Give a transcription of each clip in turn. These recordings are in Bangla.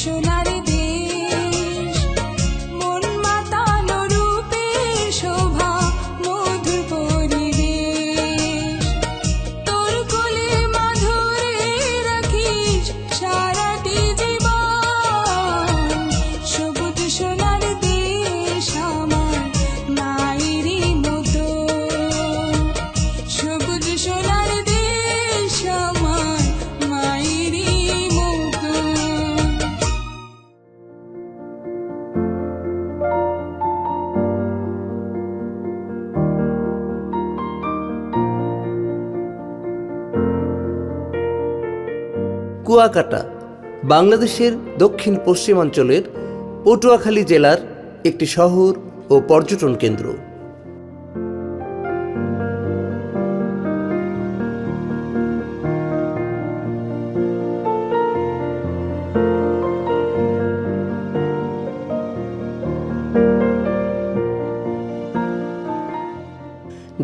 সোনার দেশ, মন মাতানো রূপে শোভা মধুর পরিবেশ, তোর কোলে মাধুরে রাখিস সারাটি জীবন। সবুজ সোনার দেশ আমার মায়েরই মতো, সবুজ সোনার দেশ আমার মায়েরই মতো। কুয়াকাটা বাংলাদেশের দক্ষিণ পশ্চিমাঞ্চলের পটুয়াখালী জেলার একটি শহর ও পর্যটন কেন্দ্র।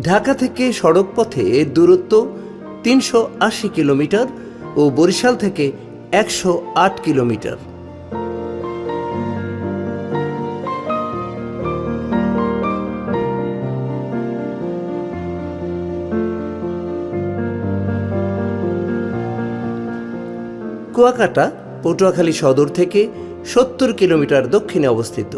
ঢাকা থেকে সড়ক পথে দূরত্ব ৩৮০ কিলোমিটার ও বরিশাল থেকে ১০৮ কিলোমিটার। কুয়াকাটা পটুয়াখালী সদর থেকে ৭০ কিলোমিটার দক্ষিণে অবস্থিত।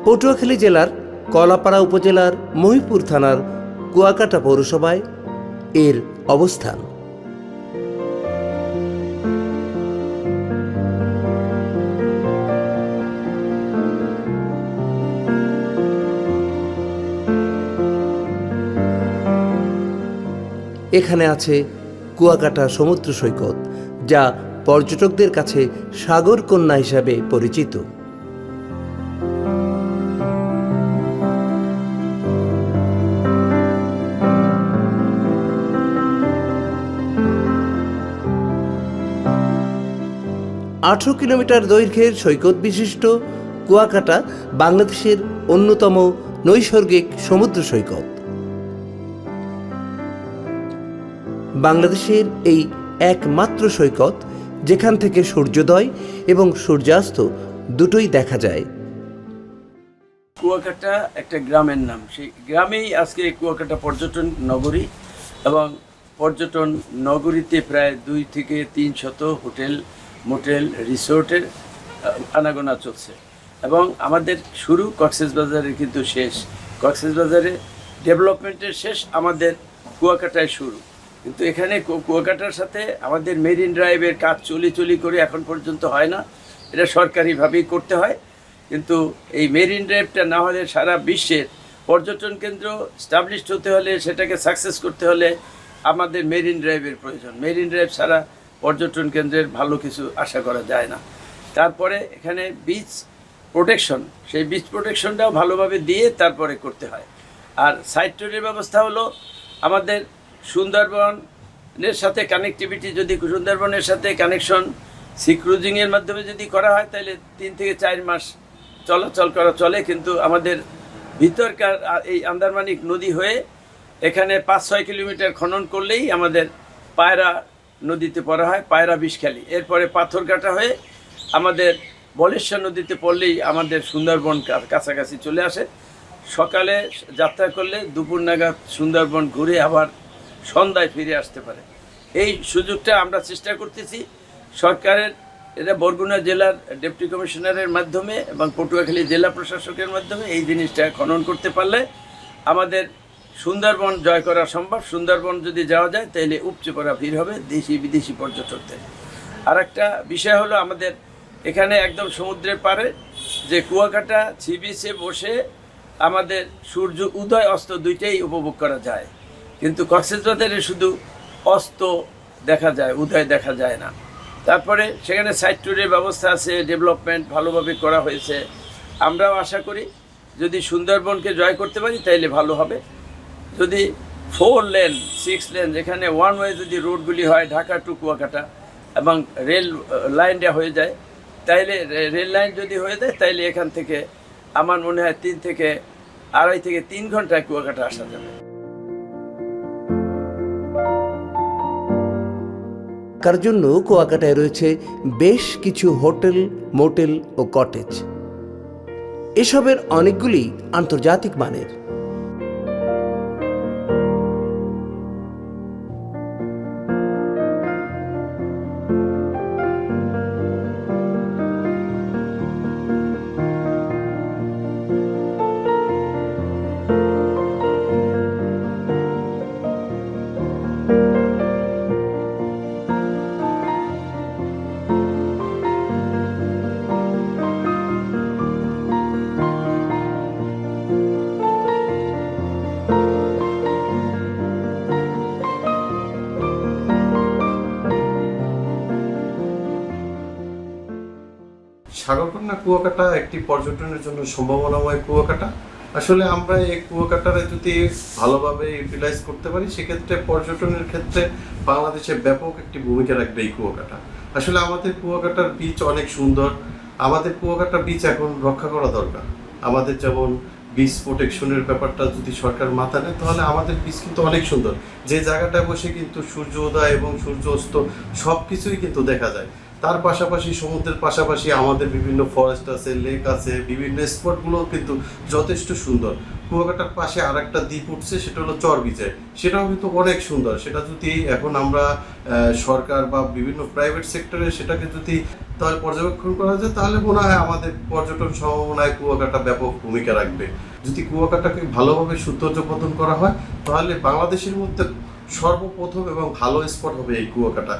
পটুয়াখালী জেলার কলাপাড়া উপজেলার মহিপুর থানার কুয়াকাটা পৌরসভায় এর অবস্থান। এখানে আছে কুয়াকাটা সমুদ্র সৈকত, যা পর্যটকদের কাছে সাগর কন্যা হিসাবে পরিচিত। আঠারো কিলোমিটার দৈর্ঘ্যের সৈকত বিশিষ্ট কুয়াকাটা বাংলাদেশের অন্যতম নৈসর্গিক সমুদ্র সৈকত। বাংলাদেশের এই একমাত্র সৈকত যেখান থেকে সূর্যোদয় এবং সূর্যাস্ত দুটোই দেখা যায়। কুয়াকাটা একটা গ্রামের নাম, সেই গ্রামেই আজকে কুয়াকাটা পর্যটন নগরী, এবং পর্যটন নগরীতে প্রায় ২ থেকে ৩০০ হোটেল, মোটেল, রিসোর্টের আনাগোনা চলছে। এবং আমাদের শুরু কক্সবাজারে, কিন্তু শেষ কক্সবাজারে, ডেভেলপমেন্টের শেষ আমাদের কুয়াকাটায় শুরু। কিন্তু এখানে কুয়াকাটার সাথে আমাদের মেরিন ড্রাইভের কাজ চলি করে এখন পর্যন্ত হয় না, এটা সরকারিভাবেই করতে হয়। কিন্তু এই মেরিন ড্রাইভটা না হলে সারা বিশ্বের পর্যটন কেন্দ্র স্টাবলিশড হতে হলে, সেটাকে সাকসেস করতে হলে আমাদের মেরিন ড্রাইভের প্রয়োজন। মেরিন ড্রাইভ ছাড়া পর্যটন কেন্দ্রের ভালো কিছু আশা করা যায় না। তারপরে এখানে বিচ প্রোটেকশন, সেই বিচ প্রোটেকশনটাও ভালোভাবে দিয়ে তারপরে করতে হয়। আর সাইড ট্যুরের ব্যবস্থা হলো আমাদের সুন্দরবনের সাথে কানেক্টিভিটি, যদি সুন্দরবনের সাথে কানেকশন সি ক্রুজিংয়ের মাধ্যমে যদি করা হয়, তাহলে ৩ থেকে ৪ মাস চলাচল করা চলে। কিন্তু আমাদের ভিতরকার এই আন্দারমানিক নদী হয়ে এখানে ৫-৬ কিলোমিটার খনন করলেই আমাদের পায়রা নদীতে পড়া হয়, পায়রা বিষখালী। এরপরে পাথরঘাটা হয়ে আমাদের বলেশ্বর নদীতে পড়লেই আমাদের সুন্দরবন কাছাকাছি চলে আসে। সকালে যাত্রা করলে দুপুর নাগাদ সুন্দরবন ঘুরে আবার সন্ধ্যায় ফিরে আসতে পারে। এই সুযোগটা আমরা চেষ্টা করতেছি সরকারের, এটা বরগুনা জেলার ডেপুটি কমিশনারের মাধ্যমে এবং পটুয়াখালী জেলা প্রশাসকের মাধ্যমে এই জিনিসটা খনন করতে পারলে আমাদের সুন্দরবন জয় করা সম্ভব। সুন্দরবন যদি যাওয়া যায় তাহলে উপচে পড়া ভিড় হবে দেশি বিদেশি পর্যটকদের। আর একটা বিষয় হলো আমাদের এখানে একদম সমুদ্রের পাড়ে যে কুয়াকাটা সি বিচে বসে আমাদের সূর্য উদয় অস্ত দুইটাই উপভোগ করা যায়। কিন্তু কক্সবাজারে শুধু অস্ত দেখা যায়, উদয় দেখা যায় না। তারপরে সেখানে সাইড ট্যুরের ব্যবস্থা আছে, ডেভেলপমেন্ট ভালোভাবে করা হয়েছে। আমরাও আশা করি যদি সুন্দরবনকে জয় করতে পারি তাইলে ভালো হবে। যদি 4 লেন 6 লেন, যেখানে ওয়ান ওয়ে যদি রোডগুলি হয় ঢাকা টু কুয়াকাটা এবং রেল লাইনটা হয়ে যায়, তাইলে রেল লাইন যদি হয়ে যায় তাইলে এখান থেকে আমার মনে হয় 3 থেকে 2.5 থেকে 3 ঘন্টায় কুয়াকাটা আসা যাবে। কার জন্য কুয়াকাটায় রয়েছে বেশ কিছু হোটেল, মোটেল ও কটেজ। এসবের অনেকগুলি আন্তর্জাতিক মানের। সাগরকন্যা কুয়াকাটা একটি পর্যটনের জন্য সম্ভাবনাময় কুয়াকাটা। আসলে আমরা এই কুয়াকাটারে যদি ভালোভাবে ইউটিলাইজ করতে পারি সেক্ষেত্রে পর্যটনের ক্ষেত্রে বাংলাদেশে ব্যাপক একটি ভূমিকা রাখবে এই কুয়াকাটা। আসলে আমাদের কুয়াকাটার বিচ অনেক সুন্দর, আমাদের কুয়াকাটা বিচ এখন রক্ষা করা দরকার। আমাদের যেমন বিচ প্রোটেকশনের ব্যাপারটা যদি সরকার মাথা নেয় তাহলে আমাদের বিচ কিন্তু অনেক সুন্দর, যে জায়গাটায় বসে কিন্তু সূর্য উদয় এবং সূর্য অস্ত সব কিছুই কিন্তু দেখা যায়। তার পাশাপাশি সমুদ্রের পাশাপাশি আমাদের বিভিন্ন ফরেস্ট আছে, লেক আছে, বিভিন্ন স্পটগুলোও কিন্তু যথেষ্ট সুন্দর। কুয়াকাটার পাশে আর একটা দ্বীপ উঠছে, সেটা হলো চরবিজয়, সেটাও কিন্তু অনেক সুন্দর। সেটা যদি এখন আমরা সরকার বা বিভিন্ন প্রাইভেট সেক্টরে সেটাকে যদি তাহলে পর্যবেক্ষণ করা যায় তাহলে মনে হয় আমাদের পর্যটন সম্ভাবনায় কুয়াকাটা ব্যাপক ভূমিকা রাখবে। যদি কুয়াকাটাকে ভালোভাবে সৌন্দর্যবর্ধন করা হয় তাহলে বাংলাদেশের মধ্যে সর্বপ্রথম এবং ভালো স্পট হবে এই কুয়াকাটা।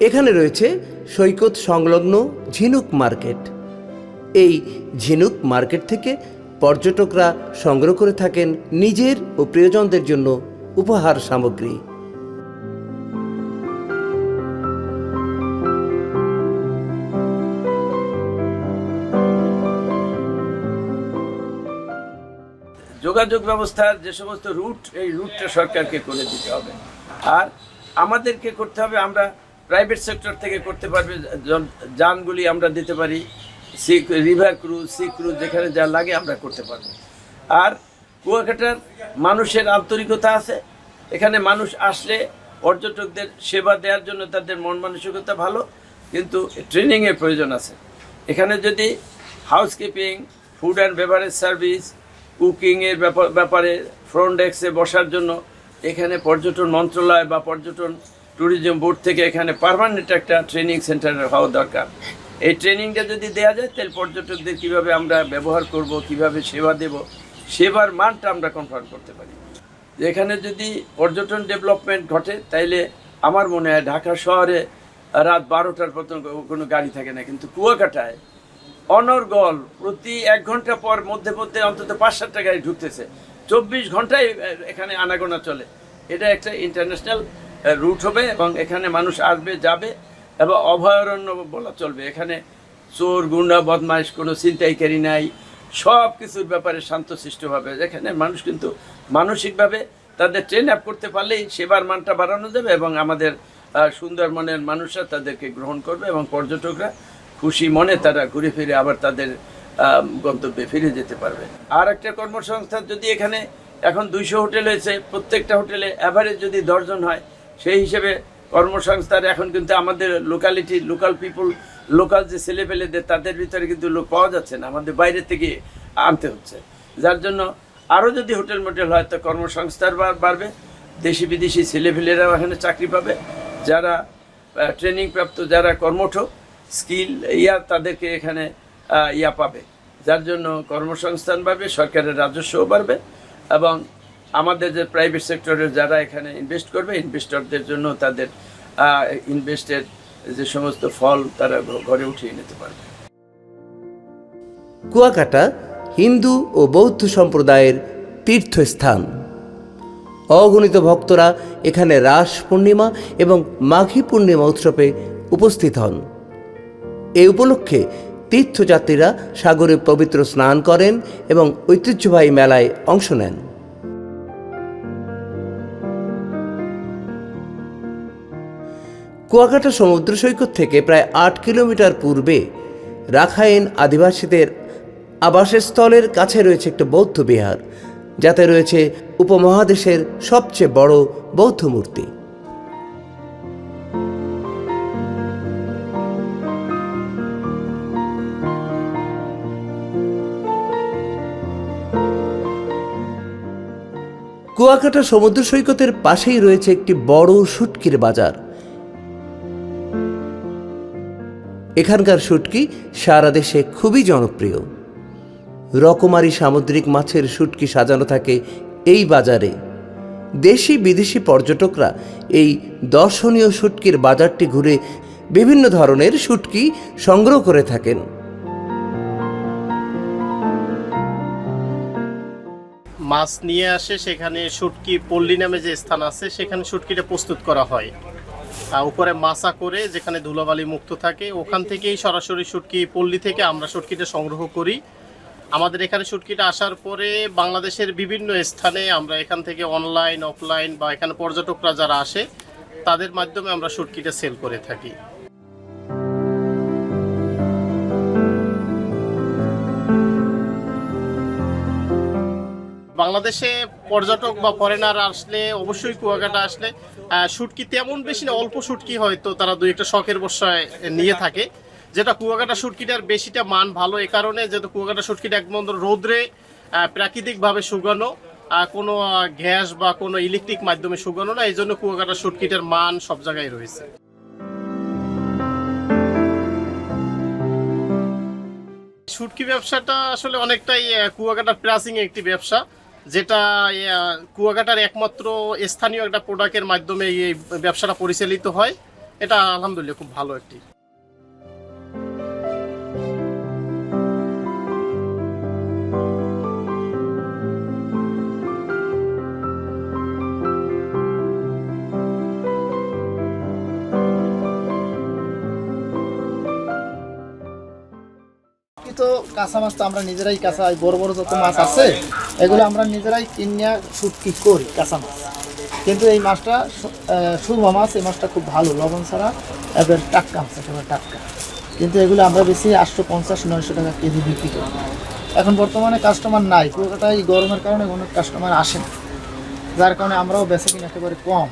এখানে রয়েছে সৈকত সংলগ্ন ঝিনুক মার্কেট। এই ঝিনুক মার্কেট থেকে পর্যটকরা সংগ্রহ করে থাকেন নিজের ও প্রিয়জনদের জন্য উপহার সামগ্রী। যোগাযোগ ব্যবস্থার যে সমস্ত রুট, এই রুটটা সরকারকে করে দিতে হবে। আর আমাদেরকে করতে হবে, আমরা প্রাইভেট সেক্টর থেকে করতে পারবে, যানগুলি আমরা দিতে পারি, রিভার ক্রুজ, সি ক্রুজ, যেখানে যা লাগে আমরা করতে পারবো। আর কুয়াকাটার মানুষের আন্তরিকতা আছে, এখানে মানুষ আসলে পর্যটকদের সেবা দেওয়ার জন্য তাদের মন মানসিকতা ভালো, কিন্তু ট্রেনিংয়ের প্রয়োজন আছে। এখানে যদি housekeeping, food and beverage service, কুকিংয়ের ব্যাপারে ফ্রন্ট ডেস্কে বসার জন্য এখানে পর্যটন মন্ত্রণালয় বা পর্যটন ট্যুরিজম বোর্ড থেকে এখানে পার্মানেন্ট একটা ট্রেনিং সেন্টার হওয়া দরকার। এই ট্রেনিংটা যদি দেওয়া যায় তাহলে পর্যটকদের কীভাবে আমরা ব্যবহার করব, কিভাবে সেবা দেব, সেবার মানটা আমরা কনফার্ম করতে পারি। এখানে যদি পর্যটন ডেভেলপমেন্ট ঘটে তাইলে আমার মনে হয় ঢাকা শহরে রাত 12টার পর্যন্ত কোনো গাড়ি থাকে না, কিন্তু কুয়াকাটায় অনর্গল প্রতি 1 ঘন্টা পর মধ্যে মধ্যে অন্তত 5-7টা গাড়ি ঢুকতেছে, 24 ঘন্টায় এখানে আনাগোনা চলে। এটা একটা ইন্টারন্যাশনাল রুট হবে এবং এখানে মানুষ আসবে যাবে এবং অভয়ারণ্য বলা চলবে। এখানে চোর গুন্ডা বদমাইশ কোনো ছিনতাইকারী নাই, সব কিছুর ব্যাপারে শান্তশিষ্টভাবে এখানে মানুষ কিন্তু মানসিকভাবে তাদের ট্রেন আপ করতে পারলেই সেবার মানটা বাড়ানো যাবে এবং আমাদের সুন্দরবনের মানুষরা তাদেরকে গ্রহণ করবে এবং পর্যটকরা খুশি মনে তারা ঘুরে ফিরে আবার তাদের গন্তব্যে ফিরে যেতে পারবে। আর একটা কর্মসংস্থান যদি এখানে এখন 200 হোটেল হয়েছে, প্রত্যেকটা হোটেলে অ্যাভারেজ যদি 10 জন হয়, সেই হিসেবে কর্মসংস্থান এখন কিন্তু আমাদের লোকালিটি, লোকাল পিপুল, লোকাল যে ছেলেপেলেদের তাদের ভিতরে কিন্তু লোক পাওয়া যাচ্ছে না, আমাদের বাইরে থেকে আনতে হচ্ছে। যার জন্য আরও যদি হোটেল মোটেল হয় তো কর্মসংস্থান বাড়বে, দেশি বিদেশি ছেলেপেলেরাও এখানে চাকরি পাবে, যারা ট্রেনিং প্রাপ্ত, যারা কর্মঠ স্কিল তাদেরকে এখানে পাবে, যার জন্য কর্মসংস্থান বাড়বে, সরকারের রাজস্বও বাড়বে এবং আমাদের যে প্রাইভেট সেক্টরের যারা এখানে ইনভেস্ট করবে, ইনভেস্টরদের জন্য তাদের ইনভেস্টের যে সমস্ত ফল তারা ঘরে উঠিয়ে নিতে পারবে। কুয়াকাটা হিন্দু ও বৌদ্ধ সম্প্রদায়ের তীর্থস্থান। অগণিত ভক্তরা এখানে রাস পূর্ণিমা এবং মাঘী পূর্ণিমা উৎসবে উপস্থিত হন। এই উপলক্ষে তীর্থযাত্রীরা সাগরে পবিত্র স্নান করেন এবং ঐতিহ্যবাহী মেলায় অংশ নেন। কুয়াকাটা সমুদ্র সৈকত থেকে প্রায় 8 কিলোমিটার পূর্বে রাখাইন আদিবাসীদের আবাসস্থলের কাছে রয়েছে একটি বৌদ্ধ বিহার, যাতে রয়েছে উপমহাদেশের সবচেয়ে বড় বৌদ্ধ মূর্তি। কুয়াকাটা সমুদ্র সৈকতের পাশেই রয়েছে একটি বড় শুটকির বাজার। এখানকার শুটকি সারা দেশে খুবই জনপ্রিয়। রকমারি সামুদ্রিক মাছের শুটকি সাজানো থাকে এই বাজারে। দেশি বিদেশি পর্যটকরা এই দর্শনীয় শুটকির বাজারটি ঘুরে বিভিন্ন ধরনের শুটকি সংগ্রহ করে থাকেন। মাছ নিয়ে আসে, সেখানে শুটকি পল্লী নামে যে স্থান আছে সেখানে শুটকিটা প্রস্তুত করা হয়। উপরে মাছা করে যেখানে ধুলাবালি মুক্ত থাকে ওখান থেকেই সরাসরি শুটকি পল্লী থেকে আমরা শুটকিটা সংগ্রহ করি। আমাদের এখানে শুটকিটা আসার পরে বাংলাদেশের বিভিন্ন স্থানে আমরা এখান থেকে অনলাইন অফলাইন বা এখানে পর্যটকরা যারা আসে তাদের মাধ্যমে আমরা শুটকিটা সেল করে থাকি। বাংলাদেশে পর্যটক বা ফরেনার আসলে অবশ্যই কুয়াকাটা আসলে শুটকি তেমন বেশি না, অল্প শুটকি হয়তো তারা দুই একটা শখের বর্ষায় নিয়ে থাকে। যেটা কুয়াকাটা শুটকিটার বেশিটা মান ভালো এ কারণে, যেহেতু কুয়াকাটা শুটকিটা একদম রৌদ্রে প্রাকৃতিকভাবে শুকানো, কোনো গ্যাস বা কোনো ইলেকট্রিক মাধ্যমে শুকানো না, এই জন্য কুয়াকাটা শুটকিটার মান সব জায়গায় রয়েছে। শুটকি ব্যবসাটা আসলে অনেকটাই কুয়াকাটার প্রাচীন একটি ব্যবসা, যেটা কুয়াকাটার একমাত্র স্থানীয় একটা প্রোডাক্টের মাধ্যমে এই ব্যবসাটা পরিচালিত হয়। এটা আলহামদুলিল্লাহ খুব ভালো একটি। তো কাঁচা মাছ তো আমরা নিজেরাই কাঁচা বড় বড় যত মাছ আছে এগুলো আমরা নিজেরাই কিনে শুটকি করি কাঁচা মাছ। কিন্তু এই মাছটা সুরমা মাছ, এই মাছটা খুব ভালো, লবণ ছাড়া এবার টাটকা মাছ, একেবারে টাটকা। কিন্তু এগুলো আমরা বেশি 850-900 টাকা কেজি বিক্রি করি। এখন বর্তমানে কাস্টমার নাই, কুয়াকাটায় এই গরমের কারণে অনেক কাস্টমার আসে না, যার কারণে আমরাও বেশি কিনা একেবারে কম।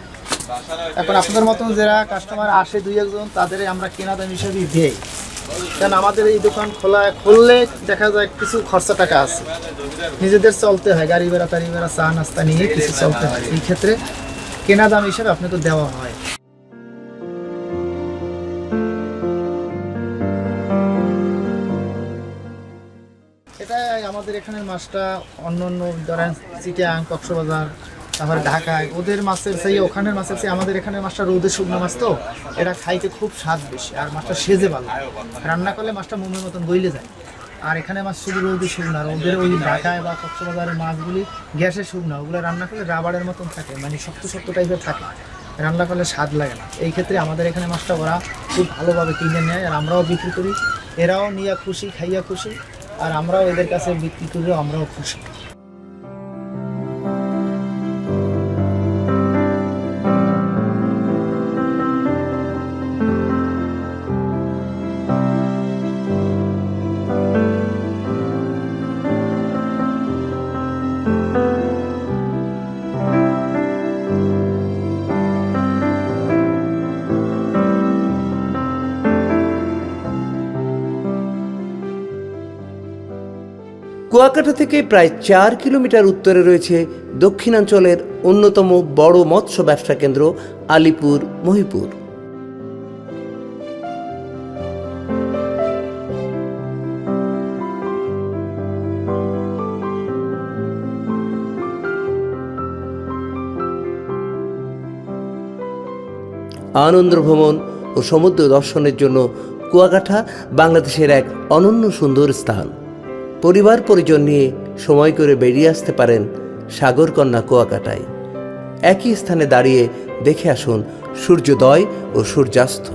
এখন আপনাদের মতন যারা কাস্টমার আসে 2-1 তাদের আমরা কেনা দাম হিসেবেই দেই, কারণ আমাদের এই দোকান খুললে দেখা যায় কিছু খরচা টাকা আছে, নিজেদের চলতে হয়, গাড়ি ভাড়া টাড়ি ভাড়া চা নাস্তা নিয়ে কিছু চলতে হয়। এই ক্ষেত্রে কেনা দাম হিসেবে আপনাকে দেওয়া হয়। এটাই আমাদের এখানের মাছটা অন্য অন্য ধরেন চিটাং, কক্সবাজার, তারপরে ঢাকায় ওদের মাছের সেই ওখানের মাছের সেই আমাদের এখানে মাছটা রোদে শুকনো মাছ, তো এটা খাইতে খুব স্বাদ বেশি আর মাছটা সেজে ভালো, রান্না করলে মাছটা মোমের মতন গইলে যায়। আর এখানে মাছ শুধু রোদে শুকনো, আর ওদের ওই ঢাকায় বা কক্সবাজারের মাছগুলি গ্যাসে শুকনো, ওগুলো রান্না করলে রাবারের মতন থাকে, মানে শক্ত শক্ত টাইপের থাকে, রান্না করলে স্বাদ লাগে না। এই ক্ষেত্রে আমাদের এখানে মাছটা ওরা খুব ভালোভাবে কিনে নেয়, আর আমরাও বিক্রি করি, এরাও নিয়ে খুশি, খাইয়া খুশি, আর আমরাও এদের কাছে বিক্রি করেও আমরাও খুশি। কুয়াকাটা থেকে প্রায় 4 কিলোমিটার উত্তরে রয়েছে দক্ষিণাঞ্চলের অন্যতম বড় মৎস্য ব্যবসা কেন্দ্র আলিপুর মহিপুর। আনন্দ ভ্রমণ ও সমুদ্র দর্শনের জন্য কুয়াকাটা বাংলাদেশের এক অনন্য সুন্দর স্থান। পরিবার পরিজন নিয়ে সময় করে বেরিয়ে আসতে পারেন সাগরকন্যা কুয়াকাটায়। একই স্থানে দাঁড়িয়ে দেখে আসুন সূর্যোদয় ও সূর্যাস্ত।